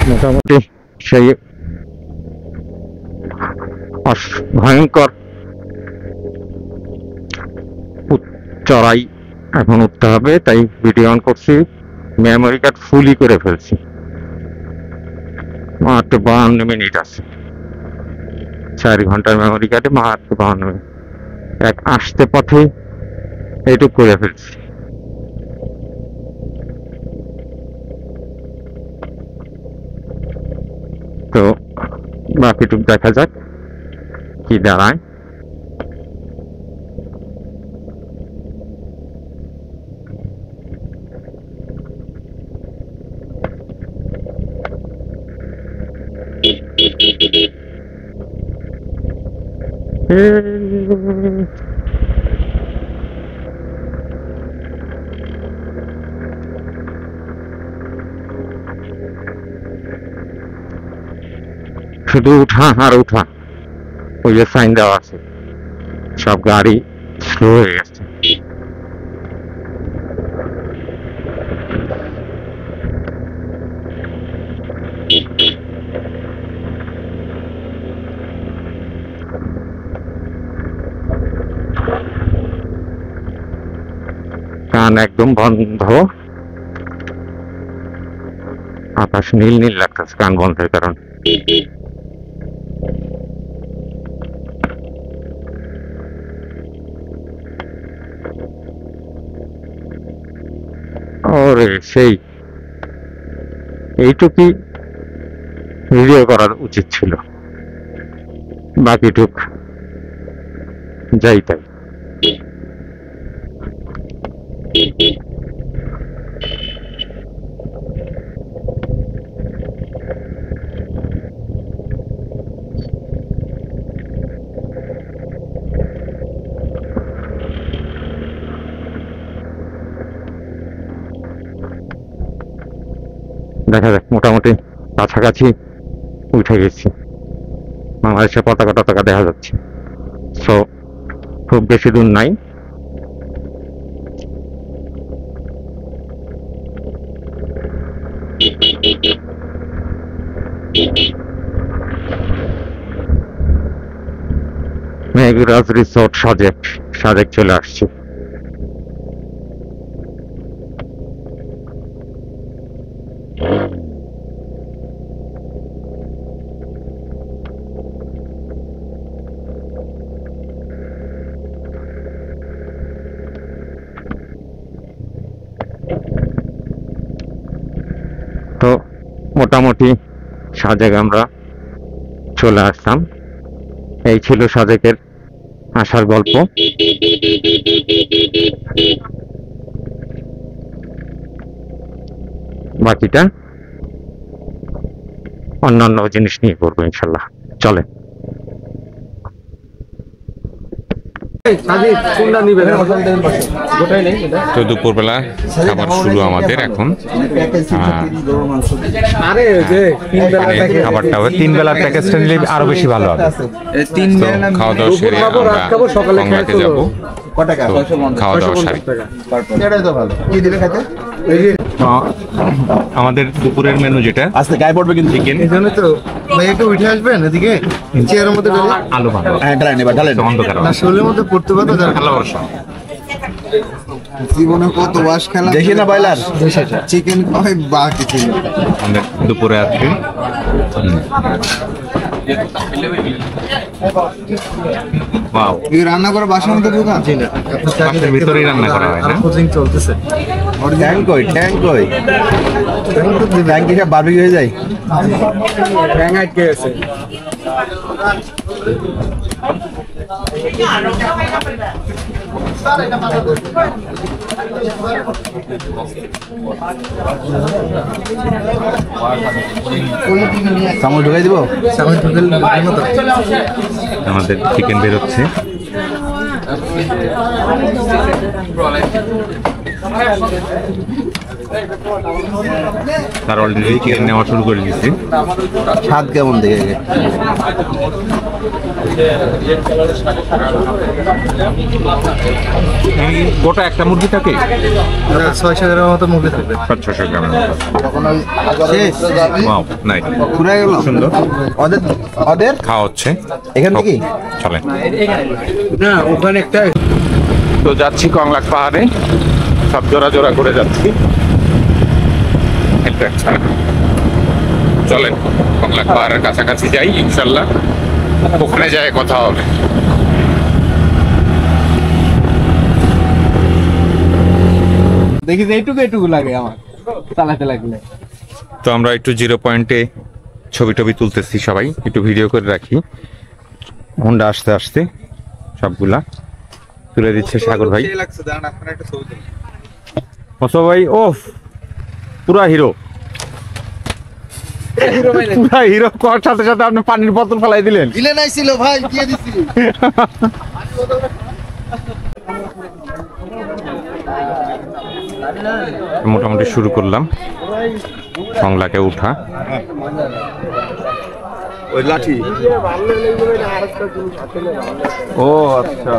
মোটামুটি সেই ভয়ঙ্কর চড়াই এখন উঠতে হবে, তাই ভিডিও অন করছি। মেমোরি কার্ড ফুলই করে ফেলছি, মাত্র 52 মিনিট আছে। 4 ঘন্টার মেমোরি কার্ডে মাত্র 52 মিনিট। এক আসতে পথে এইটুক করে ফেলছি। তো বাকিটুক দেখা যাক কি দাঁড়ায়। শুধু উঠা আর উঠা, ওই যে সাইন দেওয়া আছে, সব গাড়ি স্লো হয়ে গেছে। কান একদম বন্ধ, আকাশ নীল নীল লাগতেছে কান বন্ধের কারণ। ওরে সেই এইটুকুই ভিডিও করা উচিত ছিল, বাকিটুক যাই তাই। দেখা যাক, মোটামুটি কাছাকাছি উঠে গেছি, বাংলাদেশের পতাকা টতাকা দেখা যাচ্ছে। সো খুব বেশি দূর নাই। মেঘরাজ রিসোর্ট সাজেক চলে আসছি। তো মোটামুটি সাজেক আমরা চলে আসলাম। এই ছিল সাজেকের আসার গল্প। বাকিটা অন্যান্য জিনিস নিয়ে করবো ইনশাল্লাহ। চলে তো দুপুরবেলা খাবার শুরু আমাদের এখন। খাবারটা হবে 3 বেলার প্যাকেজটা নিলে আরো বেশি ভালো হবে। খাওয়া দাওয়া সেরে আমরা যাবো। খাওয়া দাওয়া সারি আমাদের দুপুরের মেনু যেটা আজকে গায়ে পড়বে কিন্তু চিকেন। এই জন্য তো ভাই একটু উঠে আসবেন এদিকে, চেয়ারের মধ্যে আলু ভালো ঢালেন, এবার ঢালেন অন্ধকার না শোলের মধ্যে পড়তে পারতো ভালো বর্ষা। জীবনে কত ওয়াশ খেলা দেখি না বয়লার চিকেন খাই বাকি ছিল আমাদের দুপুরে আজকে। ওয়াও, এই রান্না করে বাসার মধ্যে ঢোকা বাসার ভিতরেই রান্না করা হয় না? কোচিং চলতেছে। ট্যাঙ্ক কই ট্যাঙ্ক কি বারবিকিউ হয়ে যায়? ট্যাঙ্ক আটকে গেছে। চামচ ঢুকাই দিব, চামচ ঢুকাইলে আমাদের চিকেন বেরোচ্ছে। তার অলরেডি চিকেন নেওয়া শুরু করে দিচ্ছে। স্বাদ কেমন দেখে? গোটা একটা মুরগি থাকে 600 গ্রামের মতো মুরগি থাকবে। 600 গ্রামের মতো। নাই সুন্দর। ওদের খাওয়া হচ্ছে এখান থেকে চলেন। না ওখানে একটা তো যাচ্ছি কংলাক পাহাড়ে, সব জোড়া জোড়া করে যাচ্ছি। চলেন কংলাক পাহাড়ের কাছাকাছি যাই, ইনশাল্লাহ ওখানে যায় কথা হবে। দেখি যে এইটুকু লাগে আমার চালাতে লাগলে। তো আমরা একটু 0 পয়েন্টে ছবি টবি তুলতেছি, সবাই একটু ভিডিও করে রাখি। হোন্ডা আসতে আসতে সবগুলা তুলে দিচ্ছে সাগর ভাই। ভাই ও পুরা হিরো, পুরা হিরো করার সাথে সাথে আপনি পানির বোতল ফেলাই দিলেন। ভাই দিয়ে দিছি। মোটামুটি শুরু করলাম কংলাকে উঠা। ওই লাঠি ও আচ্ছা,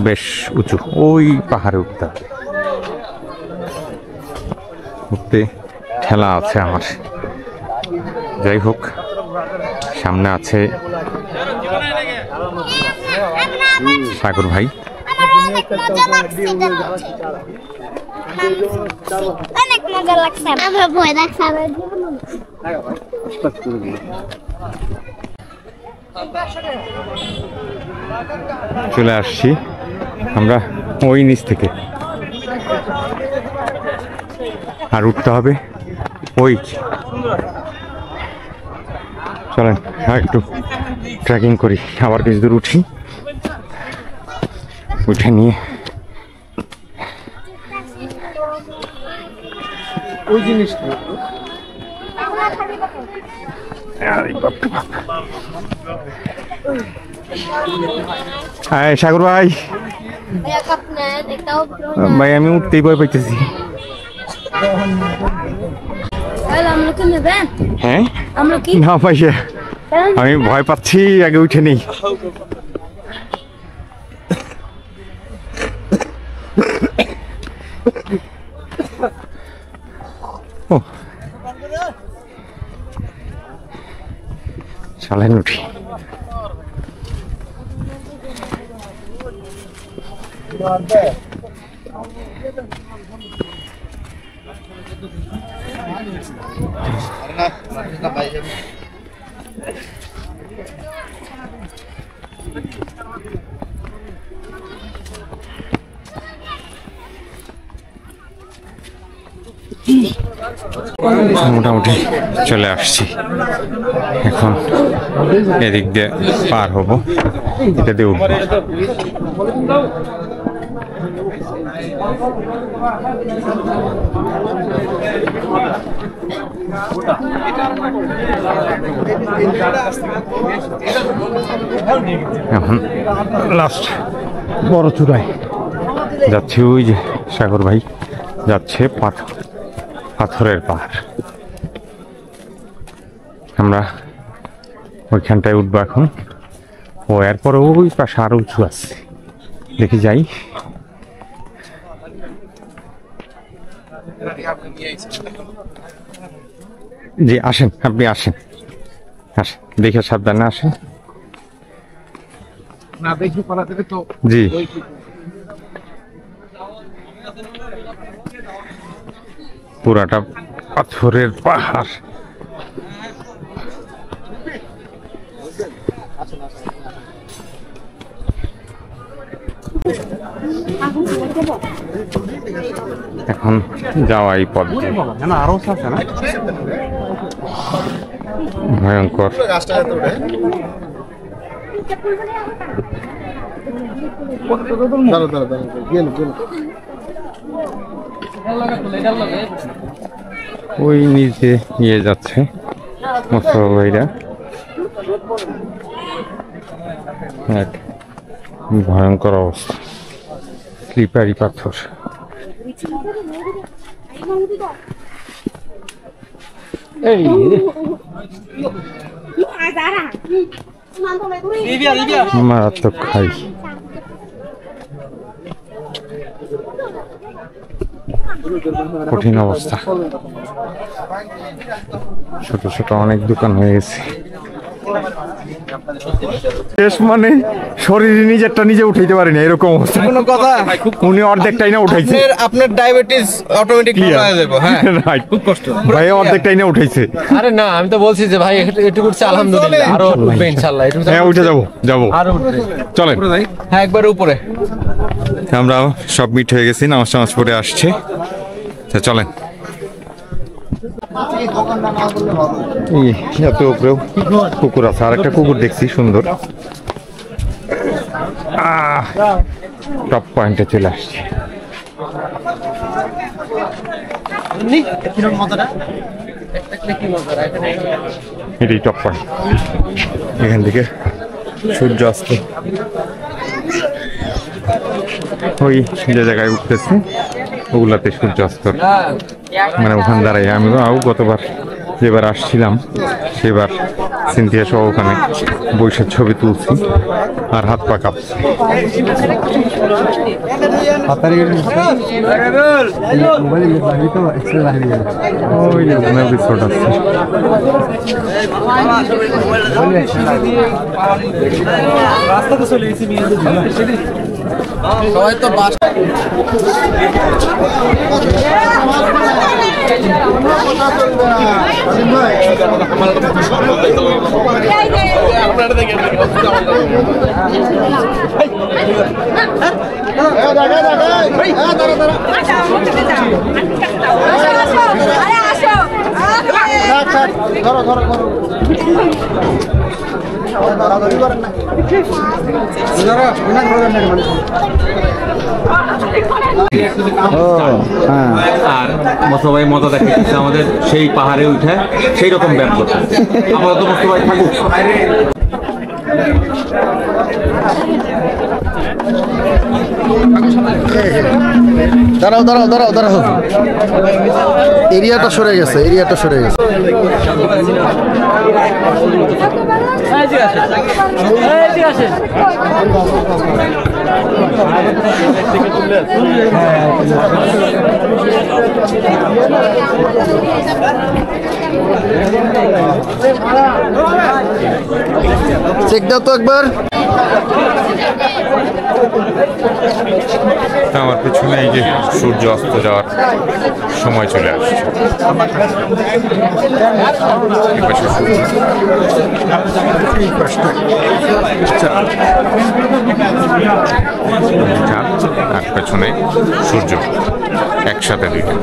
বেশ উঁচু, ওই পাহাড়ে উঠতে উঠতে ঠেলা আছে আমার। যাই হোক, সামনে আছে সাগর ভাই। অনেক মজা লাগছে, আমার ভয় লাগছে। চলে আসছি আমরা ওই নিচ থেকে, আর উঠতে হবে ওই। চলেন একটু ট্রেকিং করি, আবার কিছু দূর উঠি, উঠে নিয়ে ওই জিনিসটা সাগর ভাই। ভাই আমি উঠতেই ভয় পাইতেছি। হ্যাঁ না পাইছে, আমি ভয় পাচ্ছি, আগে উঠে নেই। ও চালেন উঠি। মোটামুটি চলে আসছি, এখন এদিক দিয়ে পার হবো, এটা দিয়ে উঠবো। এখন লাস্ট বড় চূড়ায় যাচ্ছি, ওই যে সাগর ভাই যাচ্ছে পাথরের পাহাড়। আমরা ওইখানটায় উঠবো এখন। ও এরপরে ওই পাশে আরো উঁচু আছে, দেখি যাই। জি আসেন, আপনি আসেন, আসেন, দেখে সাবধানে আসেন। না দেখি পালা থেকে তো জি পুরাটা পাথরের পাহাড়। এখন যাওয়াই পথ আরো আছে না, ভয়ঙ্কর। ওই নিচে নিয়ে যাচ্ছে মোস্তফা ভাইরা, এক ভয়ঙ্কর অবস্থা। স্লিপারি পাথর। মারাত্মক খাই। কঠিন অবস্থা, ছোট ছোট অনেক দোকান হয়ে গেছে। শেষ মানে শরীরে নিজেরটা নিজে উঠাইতে পারিনি এরকম অবস্থা। কোনো কথা, উনি অর্ধেকটাই না উঠাইছে। আপনার ডায়াবেটিস অটোমেটিক হয়ে যাবে। হ্যাঁ খুব কষ্ট ভাই, অর্ধেকটাই না উঠাইছে। আরে না, আমি তো বলছি যে ভাই একটু করছে, আলহামদুলিল্লাহ আরো উঠবে ইনশাআল্লাহ। হ্যাঁ উঠে যাবো আরো উঠবে, চলেন। হ্যাঁ একবার উপরে। আমরা সব মিট হয়ে গেছি, নামাজ পড়ে আসছে, চলেন। এত উপরেও কুকুর আছে, আর একটা কুকুর দেখছি সুন্দর। টপ পয়েন্টে চলে আসছে। এটাই টপ পয়েন্ট, এখান থেকে সূর্য অস্ত ওই যে জায়গায় উঠতেছে ওগুলাতে সূর্য অস্ত, মানে ওখানে দাঁড়াই। আমি গতবার যেবার আসছিলাম সেবার সিনথিয়া সহ ওখানে বৈশাখ ছবি তুলছি, আর হাত পা কাঁপছে। সবাই তো বাস আর সবাই মজা দেখাচ্ছে আমাদের সেই পাহাড়ে উঠে সেই রকম ব্যায়াম করতে। আমরা তো সবাই থাকুক। দাঁড়াও দাঁড়াও দাঁড়াও দাঁড়াও, এরিয়াটা সরে গেছে, এরিয়াটা সরে গেছে। চেক দাও তো একবার। আমার পিছনে এই যে সূর্য অস্ত যাওয়ার সময় চলে আসছে। আর পেছনে সূর্য, একসাথে দুইটা।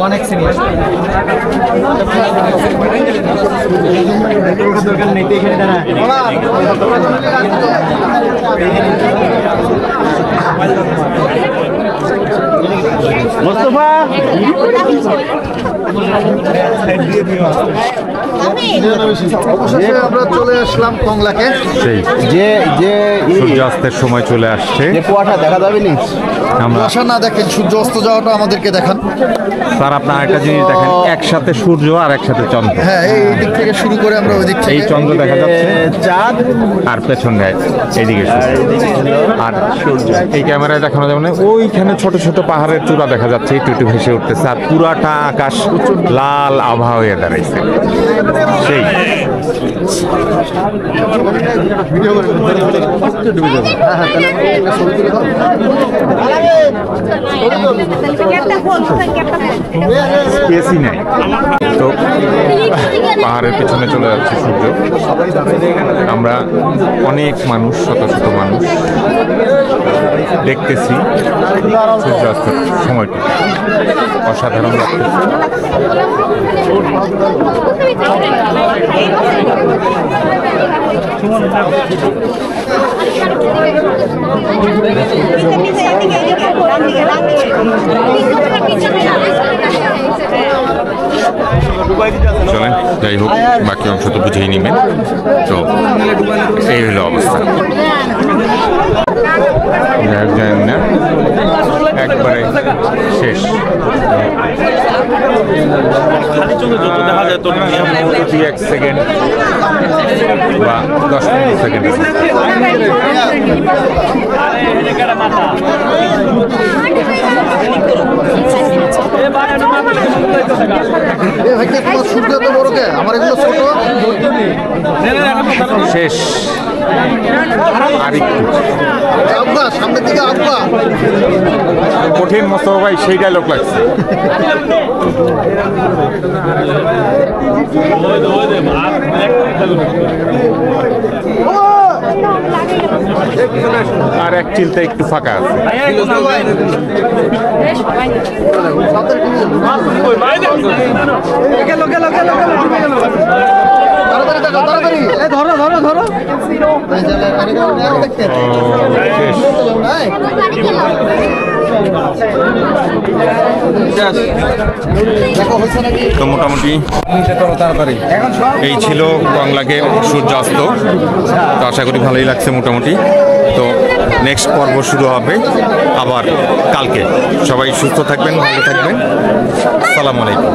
অনেক সিনিয়র দরকার নেই এখানে দাঁড়া। মোস্তফা আমরা চলে আসলাম কংলাকে, সেই যে যে সূর্যাস্তের সময় চলে আসছে। কুয়াশা দেখা যাবে নি, আমরা কুয়াশা না দেখেন সূর্য অস্ত যাওয়াটা আমাদেরকে দেখান স্যার, আপনার একটা জিনিস দেখেন, একসাথে সূর্য আর একসাথে চন্দ্র। হ্যাঁ, এই দিক থেকে শুরু করে আমরা ওই দিক থেকে এই চন্দ্র দেখা যাচ্ছে, চাঁদ, আর পেছনে এইদিকে সূর্য আর সূর্য। এই ক্যামেরায় দেখানো যাবে না, ওইখানে ছোট ছোট পাহাড়ের চূড়া দেখা যাচ্ছে, একটু একটু ভেসে উঠতেছে, আর পুরাটা আকাশ লাল আভা হয়ে দাঁড়াইছে। সেই স্পেসই নাই তো, পাহাড়ের পিছনে চলে যাচ্ছে সূর্য। আমরা অনেক মানুষ, শত শত মানুষ দেখতেছি সূর্যাস্তের সময়টি, অসাধারণ লাগতেছে। পিছনে চলেন যাই হোক, বাকি অংশ তো বুঝেই নেবেন। তো এই হলো অবস্থা, জানেন না একবারে শেষ। এক সেকেন্ড বা 10-15 সেকেন্ড। শেষ আর সামনের দিকে আব্বা কঠিন মতো ভাই, সেই ডায়লগ লাগছে। আর এক চিলতে একটু ফাঁকা আছে। ধরো ধরো ধরো তো মোটামুটি এই ছিল কংলাকে সূর্যাস্ত। তো আশা করি ভালোই লাগছে মোটামুটি। তো নেক্সট পর্ব শুরু হবে আবার কালকে। সবাই সুস্থ থাকবেন, ভালো থাকবেন। আসসালামু আলাইকুম।